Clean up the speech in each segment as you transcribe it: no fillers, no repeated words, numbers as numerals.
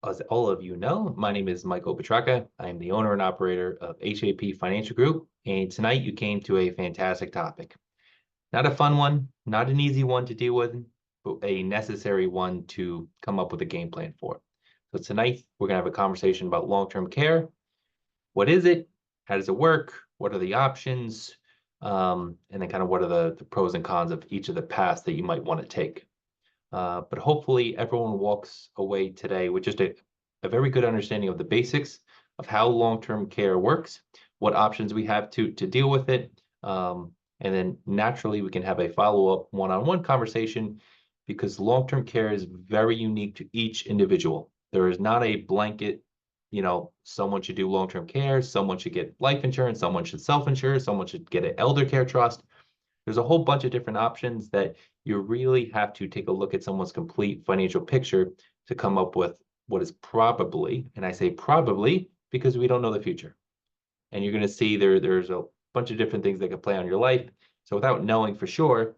As all of you know, my name is Michael Petraka. I am the owner and operator of HAP Financial Group, and tonight you came to a fantastic topic. Not a fun one, not an easy one to deal with, but a necessary one to come up with a game plan for. So tonight we're going to have a conversation about long-term care. What is it? How does it work? What are the options? And then kind of what are the pros and cons of each of the paths that you might want to take. But hopefully everyone walks away today with just a very good understanding of the basics of how long-term care works, what options we have to deal with it. And then naturally we can have a follow-up one-on-one conversation because long-term care is very unique to each individual. There is not a blanket, someone should do long-term care, someone should get life insurance, someone should self-insure, someone should get an elder care trust. There's a whole bunch of different options that you really have to take a look at someone's complete financial picture to come up with what is probably, and I say probably because we don't know the future. And you're going to see there's a bunch of different things that could play on your life. So without knowing for sure,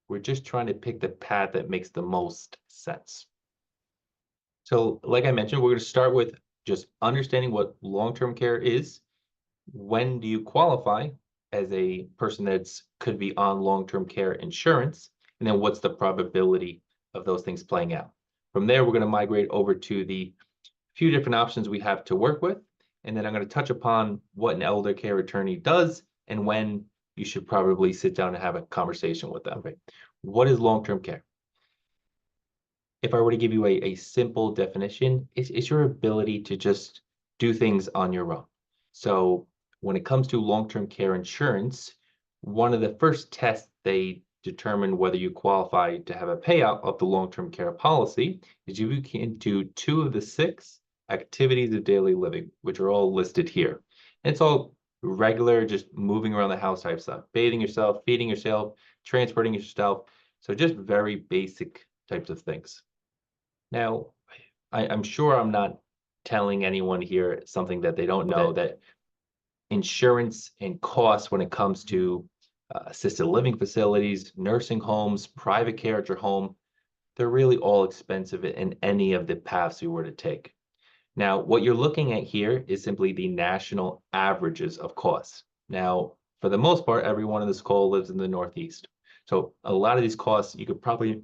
we're just trying to pick the path that makes the most sense. So like I mentioned, we're going to start with just understanding what long-term care is. When do you qualify as a person that's could be on long-term care insurance? And then what's the probability of those things playing out? From there, we're going to migrate over to the few different options we have to work with. And then I'm going to touch upon what an elder care attorney does and when you should probably sit down and have a conversation with them. Right? What is long-term care? If I were to give you a simple definition, it's your ability to just do things on your own. So when it comes to long-term care insurance, one of the first tests they determine whether you qualify to have a payout of the long-term care policy is you can do 2 of the 6 activities of daily living, which are all listed here. And it's all regular, just moving around the house type stuff, bathing yourself, feeding yourself, transporting yourself. So just very basic types of things. Now, I'm sure I'm not telling anyone here something that they don't know, that insurance and costs when it comes to assisted living facilities, nursing homes, private care at your home, they're really all expensive in any of the paths you were to take. Now, what you're looking at here is simply the national averages of costs. Now, for the most part, everyone in this call lives in the Northeast. So a lot of these costs, you could probably,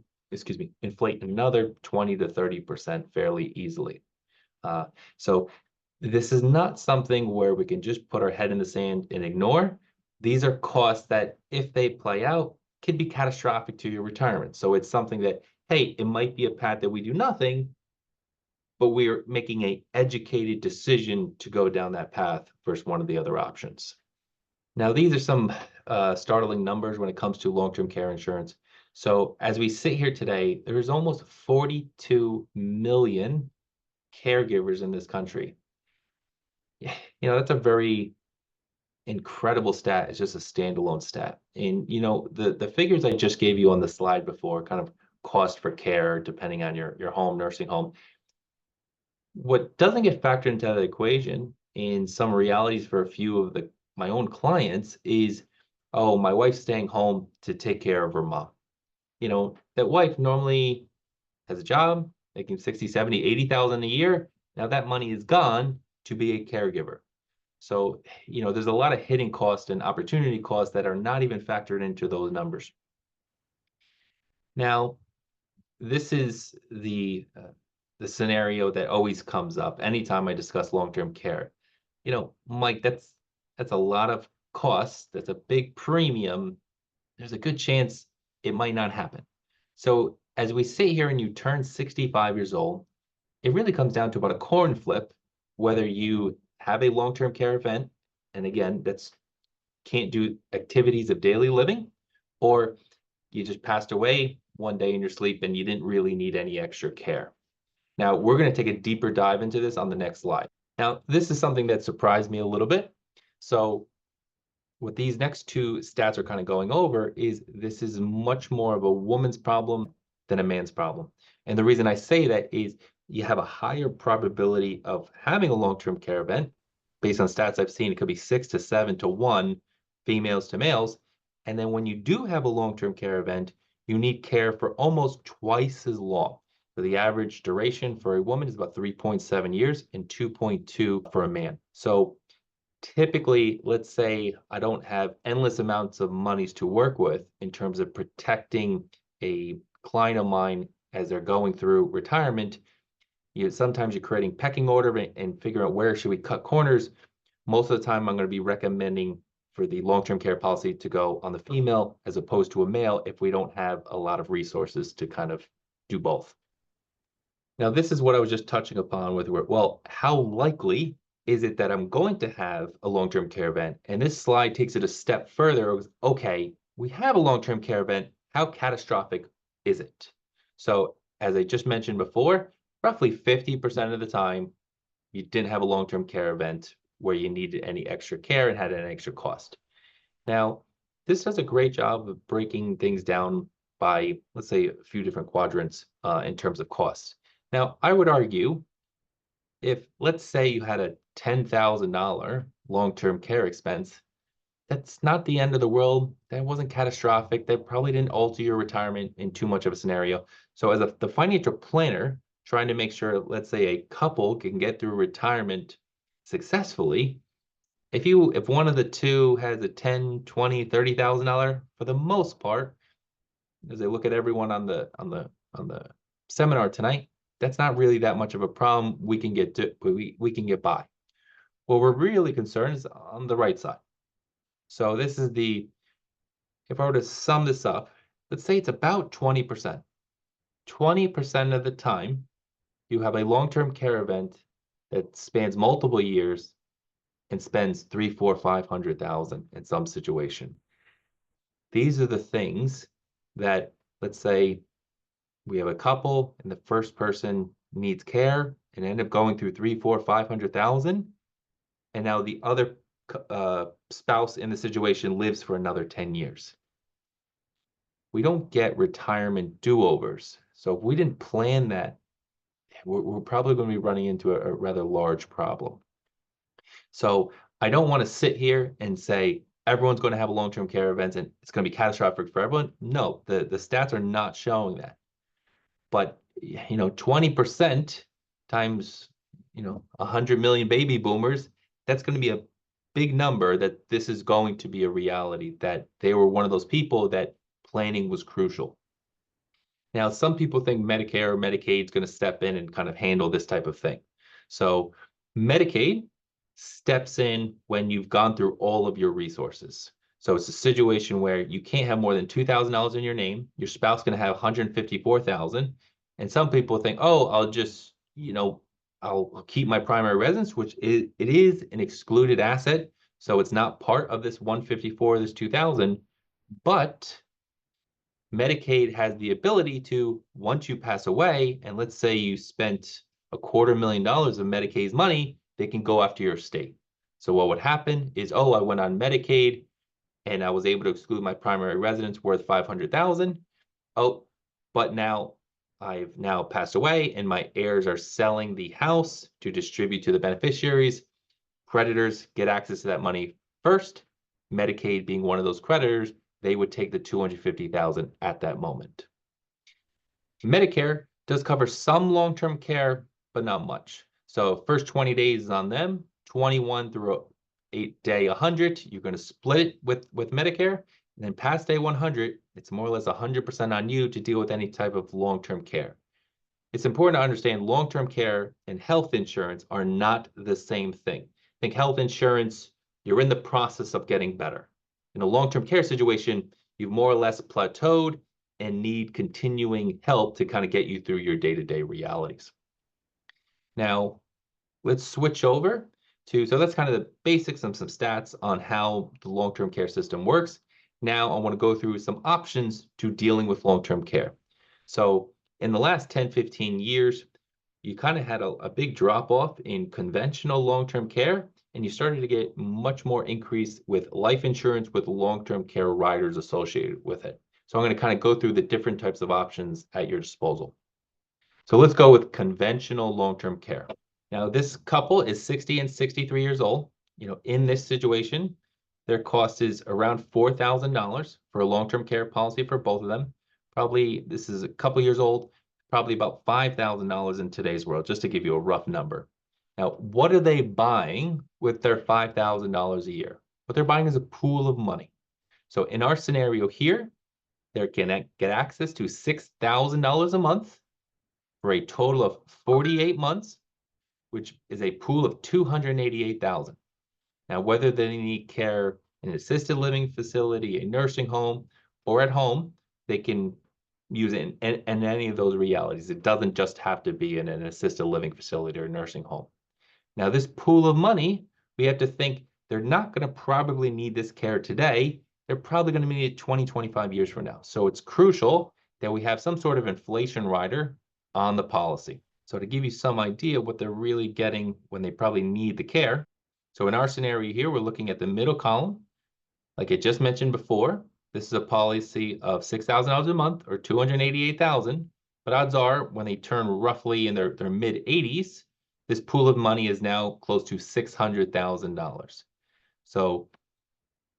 inflate another 20 to 30% fairly easily. So this is not something where we can just put our head in the sand and ignore. These are costs that, if they play out, can be catastrophic to your retirement. So it's something that, hey, it might be a path that we do nothing, but we're making an educated decision to go down that path versus one of the other options. Now, these are some startling numbers when it comes to long-term care insurance. So as we sit here today, there's almost 42 million caregivers in this country. That's a very incredible stat. It's just a standalone stat. And, the figures I just gave you on the slide before, kind of cost for care, depending on your home, nursing home. What doesn't get factored into the equation in some realities for a few of my own clients is, oh, my wife's staying home to take care of her mom. That wife normally has a job making 60, 70, 80,000 a year. Now that money is gone to be a caregiver. So, there's a lot of hidden costs and opportunity costs that are not even factored into those numbers. Now, this is the scenario that always comes up anytime I discuss long-term care. Mike, that's a lot of costs. That's a big premium. There's a good chance it might not happen. So as we sit here and you turn 65 years old, it really comes down to about a coin flip, whether you have a long-term care event, and again, that's can't do activities of daily living, or you just passed away one day in your sleep and you didn't really need any extra care. Now, we're going to take a deeper dive into this on the next slide. Now, this is something that surprised me a little bit. So what these next 2 stats are kind of going over is this is much more of a woman's problem than a man's problem. And the reason I say that is you have a higher probability of having a long-term care event. Based on stats I've seen, it could be 6 to 7 to 1 females to males. And then when you do have a long-term care event, you need care for almost twice as long. So the average duration for a woman is about 3.7 years and 2.2 for a man. So typically, let's say I don't have endless amounts of monies to work with in terms of protecting a client of mine as they're going through retirement. Sometimes you're creating pecking order and figuring out where should we cut corners. Most of the time, I'm going to be recommending for the long-term care policy to go on the female as opposed to a male if we don't have a lot of resources to kind of do both. Now, this is what I was just touching upon with, well, how likely is it that I'm going to have a long-term care event? And this slide takes it a step further. It was, okay, we have a long-term care event. How catastrophic is it? So as I just mentioned before, roughly 50% of the time, you didn't have a long-term care event where you needed any extra care and had an extra cost. Now, this does a great job of breaking things down by, let's say, a few different quadrants in terms of costs. Now, I would argue if, let's say, you had a $10,000 long-term care expense, that's not the end of the world. That wasn't catastrophic. That probably didn't alter your retirement in too much of a scenario. So as the financial planner, trying to make sure, let's say, a couple can get through retirement successfully, if one of the two has a 10, 20, $30,000, for the most part, as I look at everyone on the seminar tonight, that's not really that much of a problem. We can get by. What we're really concerned is on the right side. So this is if I were to sum this up, let's say it's about 20%. 20% of the time, you have a long-term care event that spans multiple years and spends 3, 4, 500,000 in some situation. These are the things that, let's say, we have a couple and the first person needs care and end up going through 3, 4, 500,000, and now the other spouse in the situation lives for another 10 years. We don't get retirement do-overs. So if we didn't plan that, we're probably going to be running into a rather large problem. So I don't want to sit here and say everyone's going to have a long-term care event and it's going to be catastrophic for everyone. No, the stats are not showing that. But 20% times 100 million baby boomers, that's going to be a big number that this is going to be a reality, that they were one of those people that planning was crucial. Now, some people think Medicare or Medicaid is going to step in and kind of handle this type of thing. So Medicaid steps in when you've gone through all of your resources. So it's a situation where you can't have more than $2,000 in your name. Your spouse is going to have $154,000. And some people think, oh, I'll just, I'll keep my primary residence, which it is an excluded asset. So it's not part of this 154, this 2,000, but Medicaid has the ability to, once you pass away, and let's say you spent $250,000 of Medicaid's money, they can go after your estate. So what would happen is, oh, I went on Medicaid and I was able to exclude my primary residence worth $500,000. Oh, but now I've now passed away and my heirs are selling the house to distribute to the beneficiaries. Creditors get access to that money first. Medicaid being one of those creditors, they would take the $250,000 at that moment. Medicare does cover some long-term care, but not much. So first 20 days is on them, 21 through day 100, you're going to split it with Medicare. And then past day 100, it's more or less 100% on you to deal with any type of long-term care. It's important to understand long-term care and health insurance are not the same thing. Think health insurance, you're in the process of getting better. In a long-term care situation, you've more or less plateaued and need continuing help to kind of get you through your day-to-day realities. Now, let's switch over so that's kind of the basics and some stats on how the long-term care system works. Now I want to go through some options to dealing with long-term care. So in the last 10, 15 years, you kind of had a big drop off in conventional long-term care, and you started to get much more increase with life insurance with long-term care riders associated with it. So I'm going to kind of go through the different types of options at your disposal. So let's go with conventional long-term care. Now, this couple is 60 and 63 years old. In this situation, their cost is around $4,000 for a long-term care policy for both of them. Probably this is a couple years old. probably about $5,000 in today's world, just to give you a rough number. Now, what are they buying with their $5,000 a year? What they're buying is a pool of money. So in our scenario here, they're going to get access to $6,000 a month for a total of 48 months, which is a pool of $288,000. Now, whether they need care in an assisted living facility, a nursing home, or at home, they can use it in any of those realities. It doesn't just have to be in an assisted living facility or a nursing home. Now, this pool of money, we have to think they're not going to probably need this care today. They're probably going to need it 20, 25 years from now. So it's crucial that we have some sort of inflation rider on the policy. So to give you some idea what they're really getting when they probably need the care. So in our scenario here, we're looking at the middle column. Like I just mentioned before, this is a policy of $6,000 a month or $288,000. But odds are when they turn roughly in their mid 80s, this pool of money is now close to $600,000. So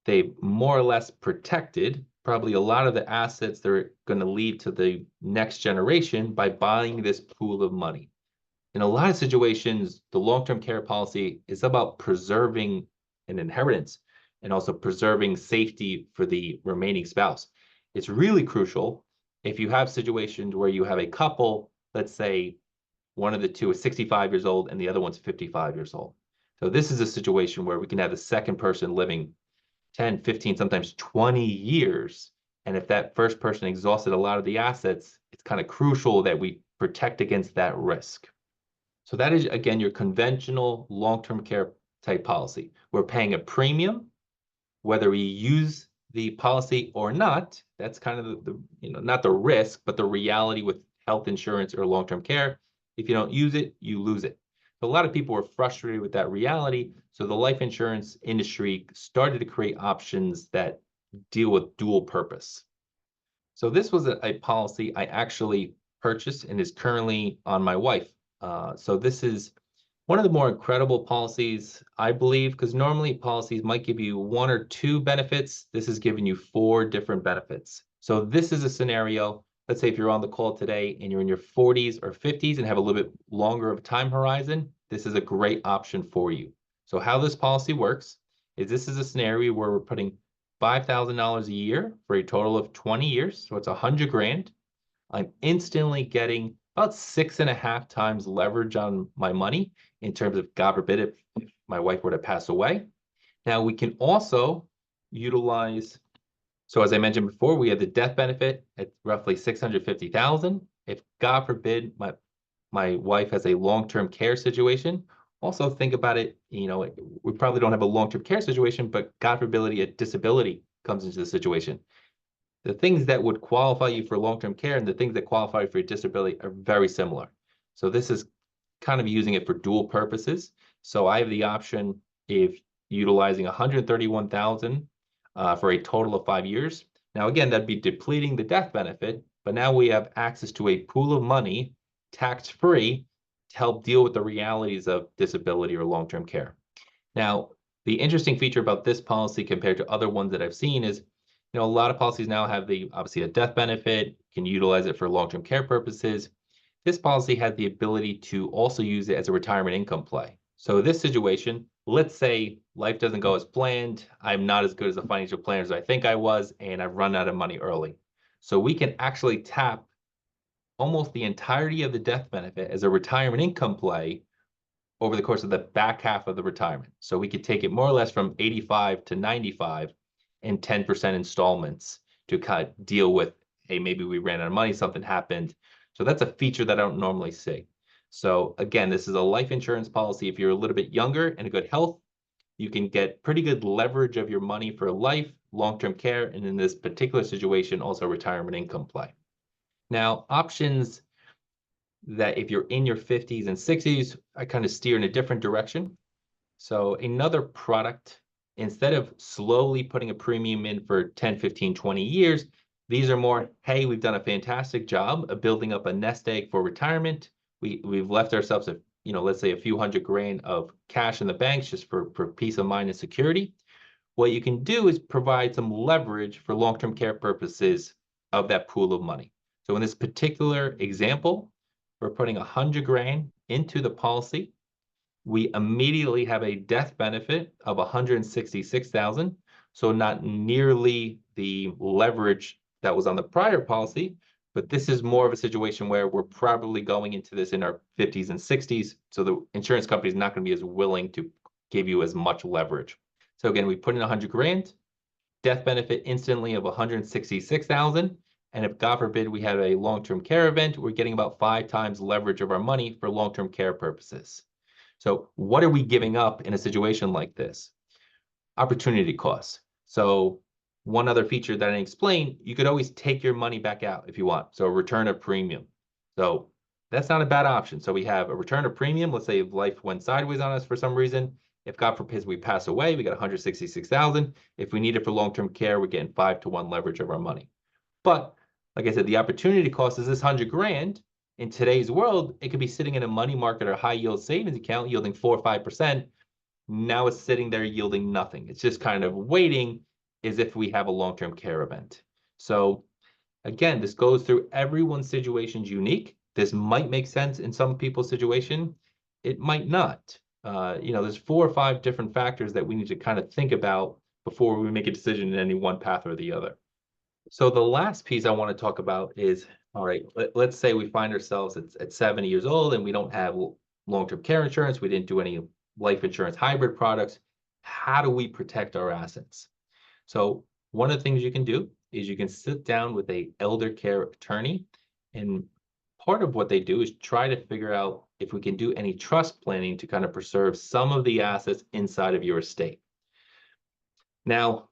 they've more or less protected probably a lot of the assets that are going to lead to the next generation by buying this pool of money. In a lot of situations, the long-term care policy is about preserving an inheritance and also preserving safety for the remaining spouse. It's really crucial if you have situations where you have a couple, let's say one of the two is 65 years old and the other one's 55 years old. So this is a situation where we can have the second person living 10, 15, sometimes 20 years. And if that first person exhausted a lot of the assets, it's kind of crucial that we protect against that risk. So that is, again, your conventional long-term care type policy. We're paying a premium, whether we use the policy or not. That's kind of the not the risk, but the reality with health insurance or long-term care. If you don't use it, you lose it. So a lot of people were frustrated with that reality. So the life insurance industry started to create options that deal with dual purpose. So this was a policy I actually purchased and is currently on my wife. So this is one of the more incredible policies, I believe, because normally policies might give you one or two benefits. This is giving you 4 different benefits. So this is a scenario, let's say if you're on the call today and you're in your 40s or 50s and have a little bit longer of a time horizon, this is a great option for you. So how this policy works is this is a scenario where we're putting $5,000 a year for a total of 20 years. So it's $100,000. I'm instantly getting about 6.5 times leverage on my money in terms of, God forbid, if my wife were to pass away. Now we can also utilize, so as I mentioned before, we have the death benefit at roughly $650,000. If God forbid my wife has a long-term care situation, also think about it, we probably don't have a long-term care situation, but God forbid a disability comes into the situation. The things that would qualify you for long-term care and the things that qualify you for disability are very similar. So this is kind of using it for dual purposes. So I have the option of utilizing $131,000 for a total of 5 years. Now, again, that'd be depleting the death benefit, but now we have access to a pool of money, tax-free, to help deal with the realities of disability or long-term care. Now, the interesting feature about this policy compared to other ones that I've seen is, a lot of policies now have obviously a death benefit, can utilize it for long-term care purposes. This policy has the ability to also use it as a retirement income play. So in this situation, let's say life doesn't go as planned. I'm not as good as a financial planner as I think I was, and I've run out of money early. So we can actually tap almost the entirety of the death benefit as a retirement income play over the course of the back half of the retirement. So we could take it more or less from 85 to 95 in 10% installments to kind of deal with, hey, maybe we ran out of money, something happened. So that's a feature that I don't normally see. So again, this is a life insurance policy. If you're a little bit younger and in good health, you can get pretty good leverage of your money for life, long-term care, and in this particular situation, also retirement income play. Now, options that if you're in your 50s and 60s, I kind of steer in a different direction. So another product, instead of slowly putting a premium in for 10, 15, 20 years, these are more, hey, we've done a fantastic job of building up a nest egg for retirement. We've left ourselves let's say a few $100,000 of cash in the banks just for peace of mind and security. What you can do is provide some leverage for long-term care purposes of that pool of money. So in this particular example, we're putting 100 grand into the policy. We immediately have a death benefit of 166,000. So not nearly the leverage that was on the prior policy, but this is more of a situation where we're probably going into this in our 50s and 60s. So the insurance company is not going to be as willing to give you as much leverage. So again, we put in 100 grand, death benefit instantly of 166,000. And if God forbid we have a long-term care event, we're getting about 5 times leverage of our money for long-term care purposes. So what are we giving up in a situation like this? Opportunity costs. So one other feature that I explained, you could always take your money back out if you want. So a return of premium. So that's not a bad option. So we have a return of premium. Let's say if life went sideways on us for some reason. If God forbid we pass away, we got 166,000. If we need it for long-term care, we're getting 5-to-1 leverage of our money. But like I said, the opportunity cost is this 100 grand. In today's world, it could be sitting in a money market or high yield savings account yielding 4 or 5%. Now it's sitting there yielding nothing. It's just kind of waiting as if we have a long-term care event. So again, this goes through everyone's situation's unique. This might make sense in some people's situation. It might not. There's 4 or 5 different factors that we need to kind of think about before we make a decision in any one path or the other. So the last piece I want to talk about is, all right, let's say we find ourselves at 70 years old and we don't have long-term care insurance. We didn't do any life insurance hybrid products. How do we protect our assets? So one of the things you can do is you can sit down with a elder care attorney, and part of what they do is try to figure out if we can do any trust planning to kind of preserve some of the assets inside of your estate. Now,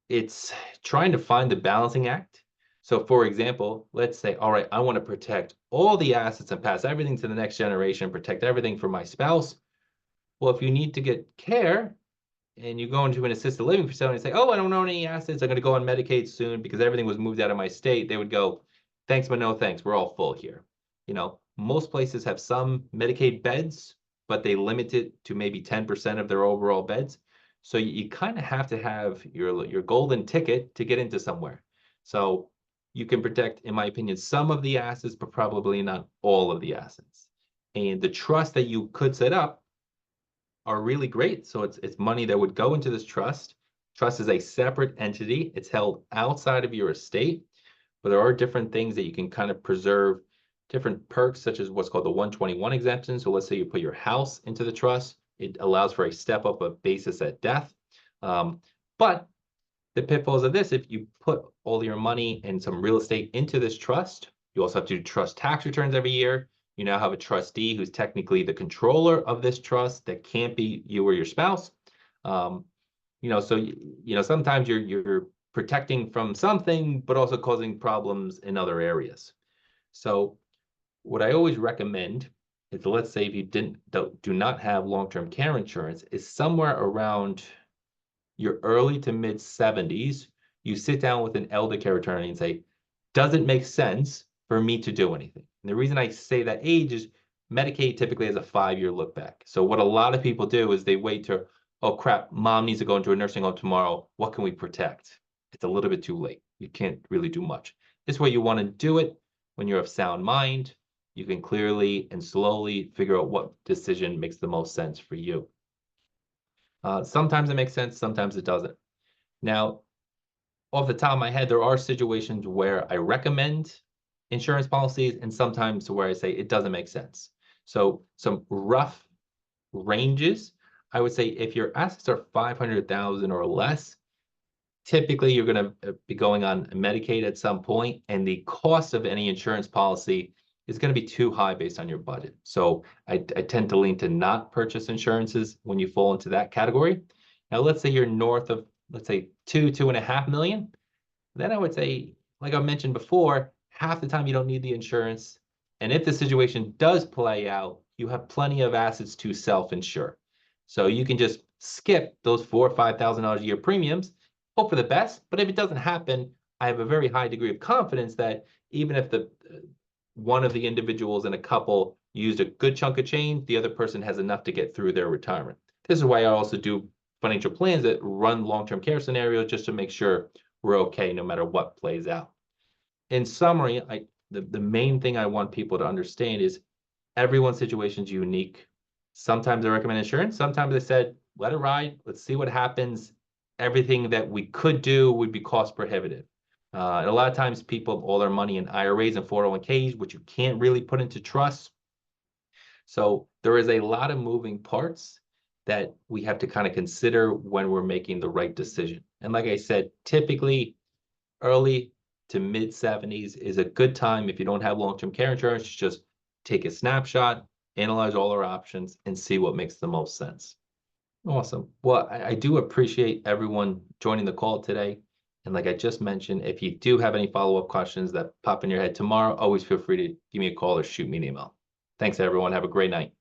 it's trying to find the balancing act. So for example, let's say, all right, I want to protect all the assets and pass everything to the next generation, protect everything for my spouse. Well, if you need to get care and you go into an assisted living facility and say, oh, I don't own any assets, I'm going to go on Medicaid soon because everything was moved out of my state, they would go, thanks, but no thanks. We're all full here. Most places have some Medicaid beds, but they limit it to maybe 10% of their overall beds. So you kind of have to have your golden ticket to get into somewhere. So you can protect, in my opinion, some of the assets, but probably not all of the assets. And the trust that you could set up are really great. So it's money that would go into this trust. Trust is a separate entity. It's held outside of your estate, but there are different things that you can kind of preserve, different perks, such as what's called the 121 exemption. So let's say you put your house into the trust. It allows for a step up of basis at death. But the pitfalls of this, if you put all your money and some real estate into this trust, you also have to do trust tax returns every year. You now have a trustee who's technically the controller of this trust that can't be you or your spouse. Sometimes you're protecting from something, but also causing problems in other areas. So what I always recommend is, let's say if you do not have long-term care insurance, is somewhere around your early to mid 70s, you sit down with an elder care attorney and say, does it make sense for me to do anything? And the reason I say that age is Medicaid typically has a 5-year look back. So what a lot of people do is they wait to, oh crap, mom needs to go into a nursing home tomorrow. What can we protect? It's a little bit too late. You can't really do much. This way you want to do it when you're of sound mind. You can clearly and slowly figure out what decision makes the most sense for you. Sometimes it makes sense, sometimes it doesn't. Now, off the top of my head, there are situations where I recommend insurance policies and sometimes where I say it doesn't make sense. So some rough ranges, I would say if your assets are 500,000 or less, typically you're going to be going on Medicaid at some point, and the cost of any insurance policy is going to be too high based on your budget. So I tend to lean to not purchase insurances when you fall into that category. Now, let's say you're north of, let's say 2.5 million. Then I would say, like I mentioned before, half the time you don't need the insurance. And if the situation does play out, you have plenty of assets to self-insure. So you can just skip those $4,000 or $5,000 a year premiums, hope for the best. But if it doesn't happen, I have a very high degree of confidence that even if one of the individuals in a couple used a good chunk of change, the other person has enough to get through their retirement. This is why I also do financial plans that run long-term care scenarios just to make sure we're okay no matter what plays out. In summary, The main thing I want people to understand is everyone's situation is unique. Sometimes I recommend insurance. Sometimes I said, let it ride. Let's see what happens. Everything that we could do would be cost prohibitive. And a lot of times people have all their money in IRAs and 401ks, which you can't really put into trust. So there is a lot of moving parts that we have to kind of consider when we're making the right decision. And like I said, typically early to mid 70s is a good time if you don't have long-term care insurance, just take a snapshot, analyze all our options, and see what makes the most sense. Awesome. Well, I do appreciate everyone joining the call today. And like I just mentioned, if you do have any follow-up questions that pop in your head tomorrow, always feel free to give me a call or shoot me an email. Thanks, everyone. Have a great night.